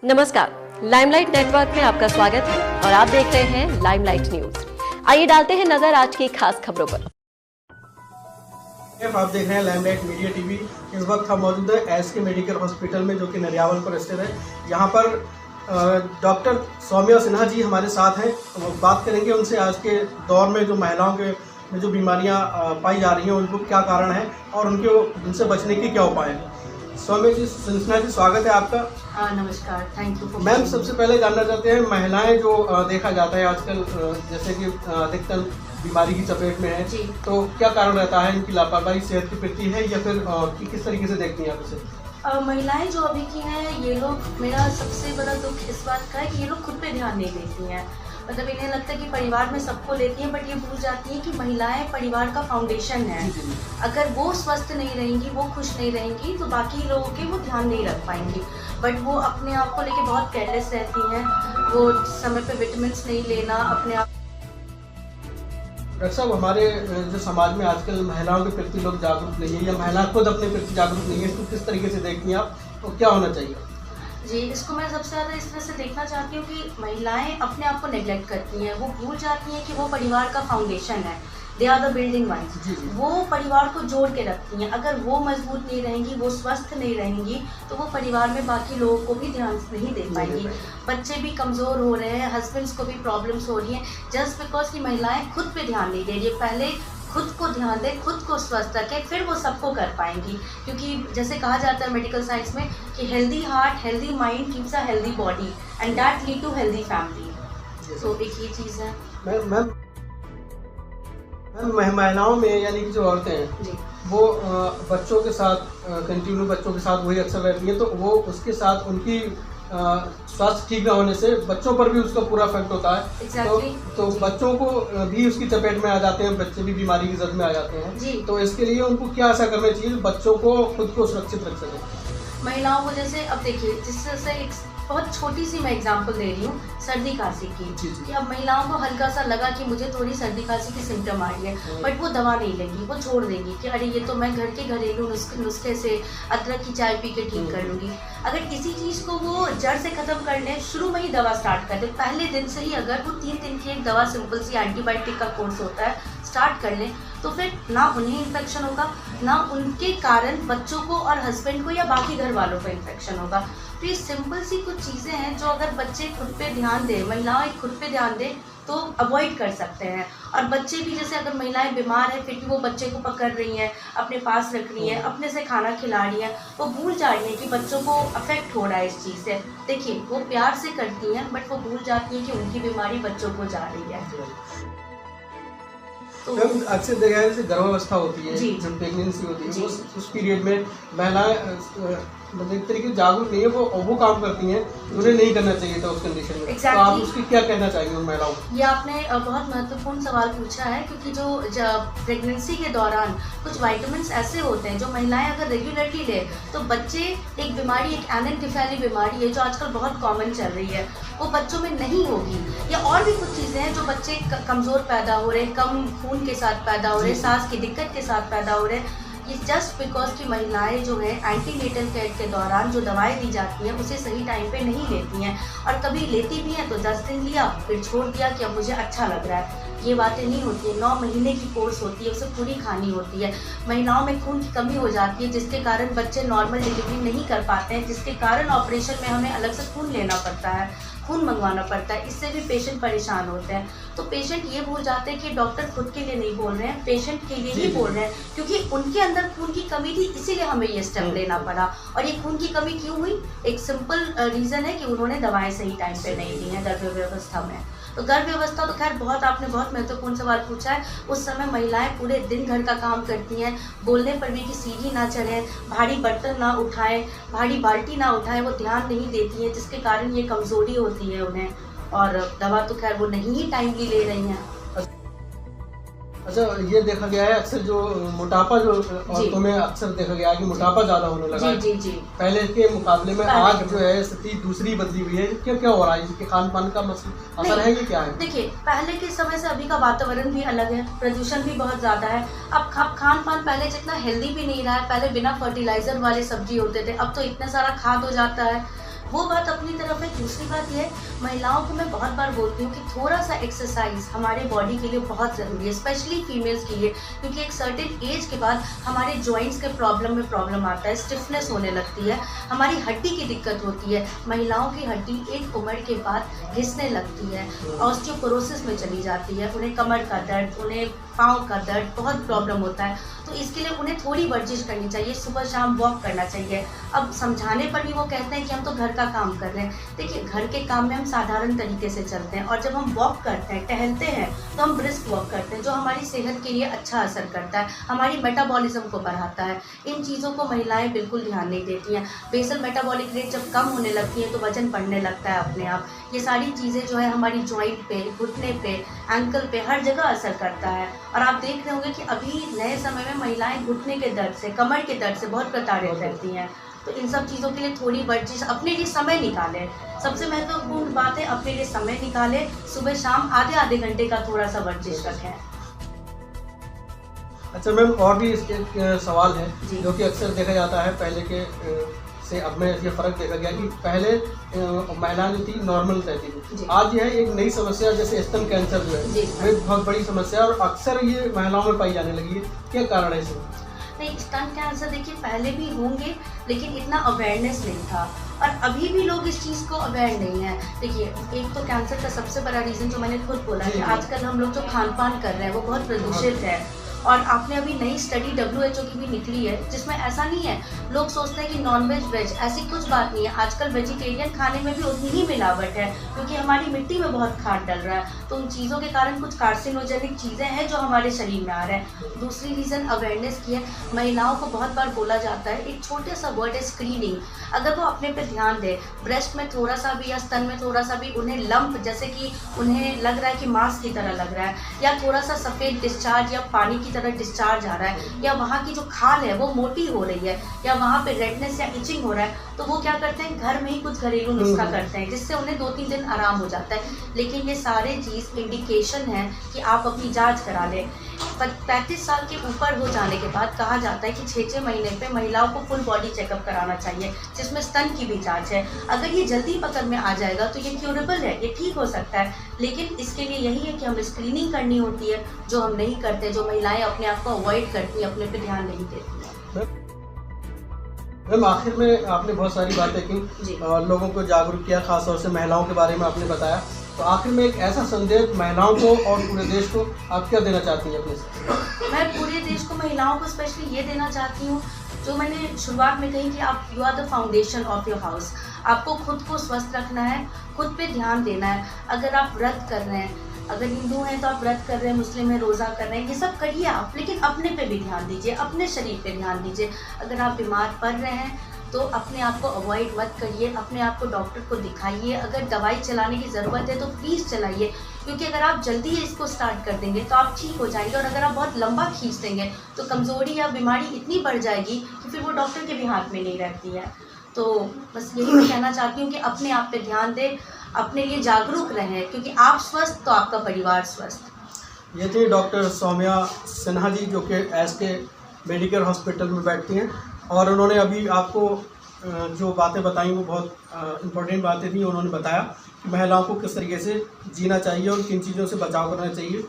नमस्कार, limelight network में आपका स्वागत है और आप देख रहे हैं लाइमलाइट न्यूज। आइए डालते हैं नजर आज की खास खबरों पर। आप देख रहे हैं लाइमलाइट मीडिया टीवी। इस वक्त हम मौजूद है एसके मेडिकल हॉस्पिटल में, जो कि नरियावल पर स्थित है। यहाँ पर डॉक्टर सौम्या सिन्हा जी हमारे साथ हैं। तो बात करेंगे उनसे आज के दौर में जो महिलाओं के में जो बीमारियाँ पाई जा रही हैं उनको क्या कारण है और उनसे बचने के क्या उपाय हैं। सौम्या जी, सिन्हा जी, स्वागत है आपका। नमस्कार, थैंक यू। मैम, सबसे पहले जानना चाहते हैं, महिलाएं जो देखा जाता है आजकल जैसे कि अधिकतर बीमारी की चपेट में है, तो क्या कारण रहता है? इनकी लापरवाही सेहत के प्रति है या फिर किस तरीके से देखती हैं आप इसे? महिलाएं जो अभी की हैं, ये लोग, मेरा सबसे बड़ा दुख इस बात का है कि ये लोग खुद पे ध्यान नहीं देती हैं। मतलब इन्हें लगता है कि परिवार में सबको लेती हैं, बट ये भूल जाती हैं कि महिलाएं परिवार का फाउंडेशन है। अगर वो स्वस्थ नहीं रहेंगी, वो खुश नहीं रहेंगी, तो बाकी लोगों के वो ध्यान नहीं रख पाएंगी। बट वो अपने आप को लेके बहुत केयरलेस रहती हैं। वो समय पे विटामिन नहीं लेना, अपने आप। डॉक्टर साहब, हमारे जो समाज में आजकल महिलाओं के प्रति लोग जागरूक नहीं है या महिला खुद अपने प्रति जागरूक नहीं है, इसको किस तरीके से देखती हैं आप, तो क्या होना चाहिए? जी, इसको मैं सबसे ज़्यादा इस तरह से देखना चाहती हूँ कि महिलाएं अपने आप को नेग्लेक्ट करती हैं। वो भूल जाती हैं कि वो परिवार का फाउंडेशन है। They are the building ones. वो परिवार को जोड़ के रखती हैं। अगर वो मजबूत नहीं रहेंगी, वो स्वस्थ नहीं रहेंगी, तो वो परिवार में बाकी लोगों को भी ध्यान नहीं दे पाएंगी। बच्चे भी कमज़ोर हो रहे हैं, हस्बैंड्स को भी प्रॉब्लम्स हो रही हैं, जस्ट बिकॉज की महिलाएं खुद पे ध्यान नहीं दे रही है। पहले खुद को ध्यान दें, खुद को स्वस्थ रखें, फिर वो सबको कर पाएंगी। क्योंकि जैसे कहा जाता है मेडिकल साइंस में कि healthy heart, healthy mind keeps a healthy body and that lead to healthy family. तो एक ये चीज़ है। मैम, महिलाओं में यानी कि जो औरतें हैं जी, वो बच्चों के साथ कंटिन्यू बच्चों के साथ वही अक्सर रहती हैं, तो वो उसके साथ उनकी स्वास्थ्य ठीक न होने से बच्चों पर भी उसका पूरा इफेक्ट होता है। exactly. तो बच्चों को भी उसकी चपेट में आ जाते हैं, बच्चे भी बीमारी की जद में आ जाते हैं जी। तो इसके लिए उनको क्या ऐसा करना चाहिए बच्चों को खुद को सुरक्षित रख सकें? महिलाओं को जैसे अब देखिए, जिससे एक बहुत छोटी सी मैं एग्जांपल दे रही हूँ, सर्दी खांसी की। कि अब महिलाओं को हल्का सा लगा कि मुझे थोड़ी सर्दी खांसी की सिम्टम आ रही है, बट वो दवा नहीं लेंगी, वो छोड़ देंगी कि अरे ये तो मैं घर के घरेलू नुस्खे से अदरक की चाय पी के ठीक कर लूँगी। अगर किसी चीज़ को वो जड़ से ख़त्म करने शुरू में ही दवा स्टार्ट कर दे, पहले दिन से ही अगर वो 3 दिन की एक दवा सिंपल सी एंटीबायोटिक का कोर्स होता है स्टार्ट कर लें, तो फिर ना उन्हें इन्फेक्शन होगा, ना उनके कारण बच्चों को और हस्बैंड को या बाकी घर वालों को इन्फेक्शन होगा। तो ये सिंपल सी कुछ चीज़ें हैं जो अगर बच्चे खुद पे ध्यान दें, महिलाएं खुद पे ध्यान दें, तो अवॉइड कर सकते हैं। और बच्चे भी, जैसे अगर महिलाएं बीमार हैं फिर भी वो बच्चे को पकड़ रही हैं, अपने पास रख रही हैं, अपने से खाना खिला रही हैं, वो भूल जा रही हैं कि बच्चों को अफेक्ट हो रहा है इस चीज़ से। देखिए, वो प्यार से करती हैं, बट वो भूल जाती हैं कि उनकी बीमारी बच्चों को जा रही है। तो अक्सर देखा है जैसे गर्भावस्था होती है, जी, जब प्रेगनेंसी होती है, उस पीरियड में महिलाएं मतलब एक तरीके से जागरूक नहीं है, वो काम करती हैं उन्हें नहीं करना चाहिए था उस कंडीशन में। तो आप उसकी क्या कहना चाहेंगे उन महिलाओं को? ये आपने बहुत महत्वपूर्ण सवाल पूछा है, क्योंकि जो प्रेगनेंसी के दौरान कुछ विटामिन्स ऐसे होते हैं जो महिलाएं अगर रेगुलरली ले, तो बच्चे एक बीमारी, एक एनेंकेफेली बीमारी है जो आजकल बहुत कॉमन चल रही है, वो बच्चों में नहीं होगी। या और भी कुछ चीज़ें हैं जो बच्चे कमज़ोर पैदा हो रहे हैं, कम खून के साथ पैदा हो रहे हैं, सांस की दिक्कत के साथ पैदा हो रहे हैं। ये जस्ट बिकॉज की महिलाएं जो है एंटीनेटल केयर के दौरान जो दवाएं दी जाती हैं उसे सही टाइम पे नहीं लेती हैं, और कभी लेती भी हैं तो 10 दिन लिया फिर छोड़ दिया कि अब मुझे अच्छा लग रहा है। ये बातें नहीं होती है। 9 महीने की कोर्स होती है, उसे पूरी खानी होती है। महिलाओं में खून की कमी हो जाती है, जिसके कारण बच्चे नॉर्मल डिलीवरी नहीं कर पाते हैं, जिसके कारण ऑपरेशन में हमें अलग से खून लेना पड़ता है, खून मंगवाना पड़ता है। इससे भी पेशेंट परेशान होते हैं। तो पेशेंट ये भूल जाते हैं कि डॉक्टर खुद के लिए नहीं बोल रहे हैं, पेशेंट के लिए ही बोल रहे हैं, क्योंकि उनके अंदर खून की कमी थी, इसीलिए हमें ये स्टेप लेना पड़ा। और ये खून की कमी क्यों हुई? एक सिंपल रीज़न है कि उन्होंने दवाएं सही टाइम पे नहीं दी हैं गर्भ व्यवस्था में। तो गर्भ व्यवस्था तो खैर आपने बहुत महत्वपूर्ण सवाल पूछा है। उस समय महिलाएं पूरे दिन घर का काम करती हैं, बोलने पर भी कि सीढ़ी ना चढ़ें, भारी बर्तन ना उठाएं, भारी बाल्टी ना उठाएं, वो ध्यान नहीं देती हैं, जिसके कारण ये कमज़ोरी होती है उन्हें। और दवा तो खैर वो नहीं ही टाइमली ले रही हैं। अच्छा, ये देखा गया है अक्सर जो मोटापा जो औरतों में अक्सर देखा गया है कि मोटापा ज्यादा होने लगा है। जी जी। पहले के मुकाबले में आज जो है स्थिति दूसरी बदली हुई है। क्या क्या हो रहा है? इसके खान पान का असर है कि क्या है? देखिए, पहले के समय से अभी का वातावरण भी अलग है, प्रदूषण भी बहुत ज्यादा है। अब खान पान पहले जितना हेल्दी भी नहीं रहा है। पहले बिना फर्टिलाइजर वाले सब्जी होते थे, अब तो इतना सारा खाद हो जाता है। वो बात अपनी तरफ है। दूसरी बात ये है, महिलाओं को मैं बहुत बार बोलती हूँ कि थोड़ा सा एक्सरसाइज हमारे बॉडी के लिए बहुत ज़रूरी है, स्पेशली फीमेल्स के लिए, क्योंकि एक सर्टेन एज के बाद हमारे जॉइंट्स के प्रॉब्लम आता है, स्टिफनेस होने लगती है, हमारी हड्डी की दिक्कत होती है। महिलाओं की हड्डी एक उम्र के बाद घिसने लगती है, ऑस्टियोपोरोसिस में चली जाती है, उन्हें कमर का दर्द, उन्हें पाँव का दर्द बहुत प्रॉब्लम होता है। तो इसके लिए उन्हें थोड़ी वर्जिश करनी चाहिए, सुबह शाम वॉक करना चाहिए। अब समझाने पर भी वो कहते हैं कि हम तो घर का काम कर रहे हैं। देखिए, घर के काम में हम साधारण तरीके से चलते हैं, और जब हम वॉक करते हैं, टहलते हैं, तो हम ब्रिस्क वॉक करते हैं, जो हमारी सेहत के लिए अच्छा असर करता है, हमारी मेटाबॉलिज्म को बढ़ाता है। इन चीज़ों को महिलाएं बिल्कुल ध्यान नहीं देती हैं। बेसल मेटाबॉलिक रेट जब कम होने लगती है तो वजन बढ़ने लगता है अपने आप। ये सारी चीज़ें जो है हमारी जॉइंट पे, घुटने पे, एंकल पे, हर जगह असर करता है। और आप देख रहे होंगे कि अभी नए समय में महिलाएं घुटने के दर्द से, कमर के दर्द से बहुत प्रताड़ित रहती हैं। तो इन सब चीज़ों के लिए थोड़ी वर्जिश, अपने लिए समय निकालें। सबसे महत्वपूर्ण बात है, अपने लिए समय निकालें, सुबह शाम आधे घंटे का थोड़ा सा वर्जिश रखें। अच्छा मैम, और भी एक सवाल है जो कि अक्सर देखा जाता है, पहले के से अब में ये फ़र्क देखा गया कि पहले महिलाएं जो थी नॉर्मल रहती थी, आज यह एक नई समस्या जैसे स्तन कैंसर जो है वो बहुत बड़ी समस्या है और अक्सर ये महिलाओं में पाई जाने लगी है। क्या कारण है इसमें? नहीं, स्तन कैंसर देखिए पहले भी होंगे, लेकिन इतना अवेयरनेस नहीं था, और अभी भी लोग इस चीज़ को अवेयर नहीं है। देखिए, एक तो कैंसर का सबसे बड़ा रीज़न जो मैंने खुद बोला कि आजकल हम लोग जो खान पान कर रहे हैं वो बहुत प्रदूषित है। और आपने अभी नई स्टडी WHO की भी निकली है, जिसमें ऐसा नहीं है, लोग सोचते हैं कि नॉनवेज वेज, ऐसी कुछ बात नहीं है। आजकल वेजिटेरियन खाने में भी उतनी ही मिलावट है, क्योंकि हमारी मिट्टी में बहुत खाद डल रहा है। तो उन चीज़ों के कारण कुछ कार्सिनोजेनिक चीज़ें हैं जो हमारे शरीर में आ रहे हैं। दूसरी रीज़न अवेयरनेस की है। महिलाओं को बहुत बार बोला जाता है, एक छोटा सा वर्ड है स्क्रीनिंग। अगर वो अपने पे ध्यान दे, ब्रेस्ट में थोड़ा सा भी या स्तन में थोड़ा सा भी उन्हें लंप, जैसे कि उन्हें लग रहा है कि मांस की तरह लग रहा है, या थोड़ा सा सफ़ेद डिस्चार्ज या पानी की तरह डिस्चार्ज आ रहा है, या वहाँ की जो खाल है वो मोटी हो रही है, या वहाँ पे रेडनेस या इचिंग हो रहा है, तो वो क्या करते हैं, घर में ही कुछ घरेलू नुस्खा करते हैं, जिससे उन्हें 2-3 दिन आराम हो जाता है। लेकिन ये सारे चीज़ इंडिकेशन है कि आप अपनी जांच करा लें। 35 साल के ऊपर हो जाने के बाद कहा जाता है कि 6-6 महीने पे महिलाओं को फुल बॉडी चेकअप कराना चाहिए, जिसमें स्तन की भी जांच है। अगर ये जल्दी पकड़ में आ जाएगा तो ये क्यूरेबल है, ये ठीक हो सकता है। लेकिन इसके लिए यही है कि हमें स्क्रीनिंग करनी होती है, जो हम नहीं करते, जो महिलाएं अपने आप को अवॉइड करती हैं, अपने पे ध्यान नहीं देती हैं। मैम, आखिर में आपने बहुत सारी बातें की, लोगों को जागरूक किया, खासतौर से महिलाओं के बारे में आपने बताया, तो आखिर में एक ऐसा संदेश महिलाओं को और पूरे देश को आप क्या देना चाहती हैं अपने से? मैं पूरे देश को, महिलाओं को स्पेशली ये देना चाहती हूँ, जो मैंने शुरुआत में कही कि आप you are the foundation of your house. आपको खुद को स्वस्थ रखना है, खुद पे ध्यान देना है। अगर आप व्रत कर रहे हैं, अगर हिंदू हैं तो आप व्रत कर रहे हैं, मुस्लिम है रोज़ा कर रहे हैं, ये सब करिए आप, लेकिन अपने पे भी ध्यान दीजिए, अपने शरीर पे ध्यान दीजिए। अगर आप बीमार पड़ रहे हैं तो अपने आप को अवॉइड मत करिए, अपने आप को डॉक्टर को दिखाइए। अगर दवाई चलाने की ज़रूरत है तो प्लीज़ चलाइए, क्योंकि अगर आप जल्दी इसको स्टार्ट कर देंगे तो आप ठीक हो जाएंगे, और अगर आप बहुत लंबा खींच देंगे तो कमज़ोरी या बीमारी इतनी बढ़ जाएगी कि फिर वो डॉक्टर के भी हाथ में नहीं रहती है। तो बस यही मैं कहना चाहती हूँ कि अपने आप पे ध्यान दें, अपने लिए जागरूक रहें, क्योंकि आप स्वस्थ तो आपका परिवार स्वस्थ। ये थी डॉक्टर सौम्या सिन्हा जी, जो कि SK मेडिकल हॉस्पिटल में बैठती हैं, और उन्होंने अभी आपको जो बातें बताई वो बहुत इम्पोर्टेंट बातें थी। उन्होंने बताया कि महिलाओं को किस तरीके से जीना चाहिए और किन चीज़ों से बचाव करना चाहिए।